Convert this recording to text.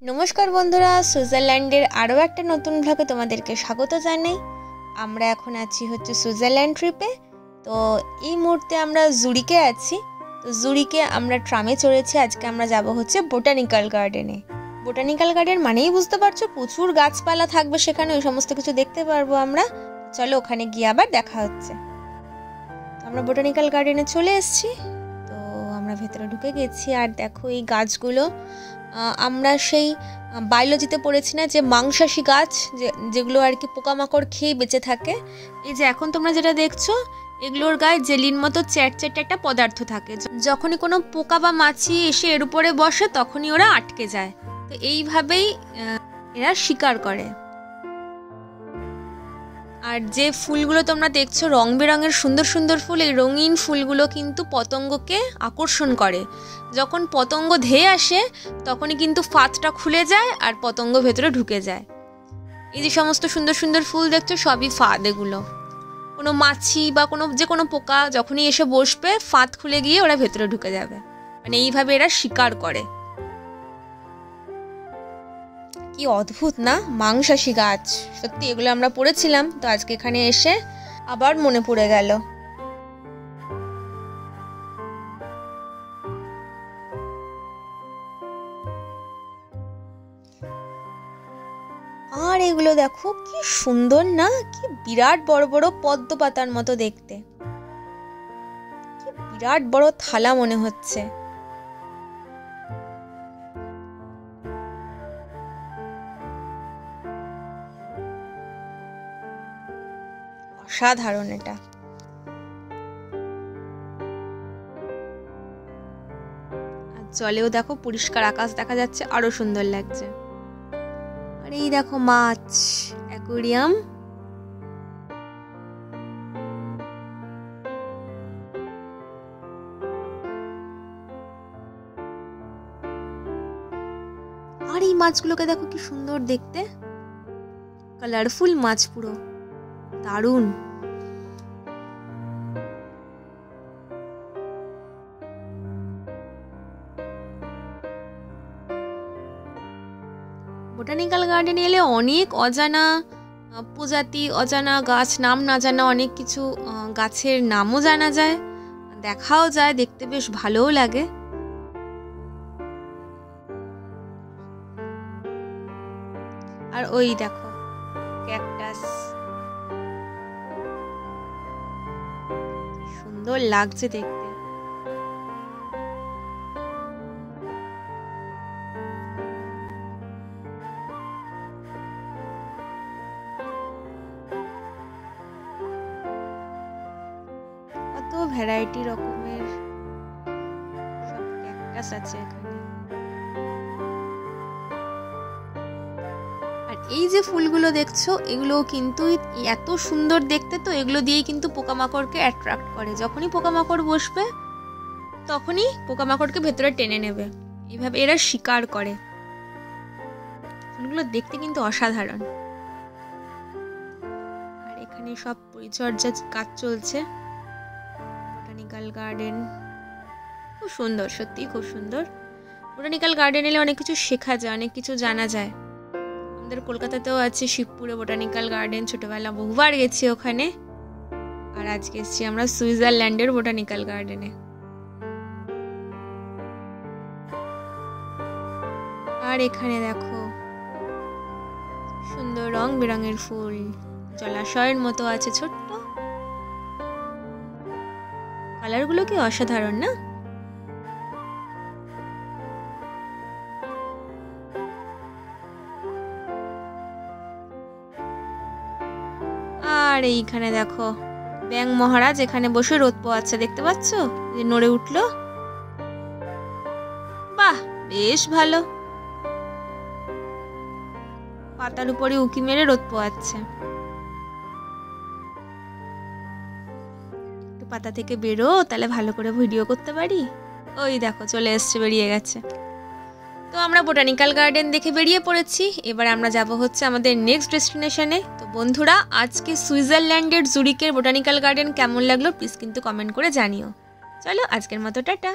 নমস্কার বন্ধুরা, সুইজারল্যান্ডের আরও একটা নতুন ব্লগে তোমাদেরকে স্বাগত জানাই। আমরা এখন আছি সুইজারল্যান্ড ট্রিপে। তো এই মুহূর্তে আমরা জুরিকে আছি। তো জুরিকে আমরা ট্রামে চড়েছি। আজকে আমরা যাব বোটানিক্যাল গার্ডেনে। বোটানিক্যাল গার্ডেন মানেই বুঝতে পারছো প্রচুর গাছপালা থাকবে সেখানে, ওই সমস্ত কিছু দেখতে পারবো আমরা। চলো ওখানে গিয়ে আবার দেখা হচ্ছে। আমরা বোটানিক্যাল গার্ডেনে চলে এসেছি। তো আমরা ভেতরে ঢুকে গেছি। আর দেখো এই গাছগুলো আমরা সেই বায়োলজিতে পড়েছি না, যে মাংসাশী গাছ, যেগুলো আর কি পোকামাকড় খেয়ে বেঁচে থাকে। এই যে এখন তোমরা যেটা দেখছো, এগুলোর গায়ে জেলির মতো চ্যাট একটা পদার্থ থাকে। যখনই কোনো পোকা বা মাছি এসে এর উপরে বসে তখনই ওরা আটকে যায়। তো এইভাবেই এরা শিকার করে। আর যে ফুলগুলো তোমরা দেখছো রং বেরঙের সুন্দর সুন্দর ফুল, এই রঙিন ফুলগুলো কিন্তু পতঙ্গকে আকর্ষণ করে। যখন পতঙ্গ ধেয়ে আসে তখনই কিন্তু ফাঁদটা খুলে যায় আর পতঙ্গ ভেতরে ঢুকে যায়। এই যে সমস্ত সুন্দর সুন্দর ফুল দেখছো সবই ফাঁদ। এগুলো কোনো মাছি বা যে কোনো পোকা যখনই এসে বসবে ফাঁদ খুলে গিয়ে ওরা ভেতরে ঢুকে যাবে। মানে এইভাবে এরা শিকার করে। কি অদ্ভুত না, মাংসাশী গাছ। সত্যি এগুলো আমরা পড়েছিলাম, তো আজকে এখানে এসে আবার মনে পড়ে গেল। আর এগুলো দেখো কি সুন্দর না, কি বিরাট বড় বড় পদ্ম পাতার মতো দেখতে। কি বিরাট বড় থালা মনে হচ্ছে। অসাধারণ এটা। আর জলেও দেখো পরিষ্কার আকাশ দেখা যাচ্ছে, আরো সুন্দর লাগছে। আর এই দেখো মাছ, অ্যাকোয়ারিয়াম। আর এই মাছগুলোকে দেখো কি সুন্দর দেখতে, কালারফুল মাছ, পুরো দারুণ। বোটানিক্যাল গার্ডেনে এলে অনেক অজানা প্রজাতি, অজানা গাছ, নাম না জানা অনেক কিছু গাছের নামও জানা যায়, দেখাও যায়, দেখতে বেশ ভালোও লাগে। আর ওই দেখো ক্যাকটাস, সুন্দর লাগছে দেখতে। কত ভ্যারাইটি রকমের সব ক্যাকটাস আছে এখানে। আর এই যে ফুলগুলো দেখছো এগুলো কিন্তু এত সুন্দর দেখতে, তো এগুলো দিয়েই কিন্তু পোকামাকড়কে অ্যাট্রাক্ট করে। যখনই পোকামাকড় বসবে তখনই পোকামাকড়কে ভেতরে টেনে নেবে। এইভাবে এরা শিকার করে। ফুলগুলো দেখতে কিন্তু অসাধারণ। আর এখানে সব পরিচর্যা কাজ চলছে। বোটানিক্যাল গার্ডেন খুব সুন্দর, সত্যি খুব সুন্দর। বোটানিক্যাল গার্ডেন এলে অনেক কিছু শেখা যায়, অনেক কিছু জানা যায়। আমাদের কলকাতাতেও আছে শিবপুরে বোটানিক্যাল গার্ডেন, ছোটবেলা বহুবার গেছি ওখানে। আর আজকে এসেছি আমরা সুইজারল্যান্ডের বোটানিক্যাল গার্ডেনে। আর এখানে দেখো সুন্দর রং বেরঙের ফুল, জলাশয়ের মতো আছে ছোট্ট। কালারগুলো কি অসাধারণ না। আর এইখানে দেখো ব্যাঙ মহারাজ এখানে বসে রোদ পোয়াচ্ছে, দেখতে পাচ্ছ, যে নড়ে উঠলো। বাহ, বেশ ভালো। পাতার উপরে উঁকি মেরে রোদ পোয়াচ্ছে। একটু পাতা থেকে বেরো, তাহলে ভালো করে ভিডিও করতে পারি। ওই দেখো চলে এসছে, বেরিয়ে গেছে। তো আমরা বোটানিক্যাল গার্ডেন দেখে বেরিয়ে পড়েছি। এবার আমরা যাব আমাদের নেক্সট ডেস্টিনেশনে। তো বন্ধুরা, আজকে সুইজারল্যান্ডের জুরিকের বোটানিক্যাল গার্ডেন কেমন লাগলো প্লিজ কিন্তু কমেন্ট করে জানিও। চলো আজকের মতো টাটা।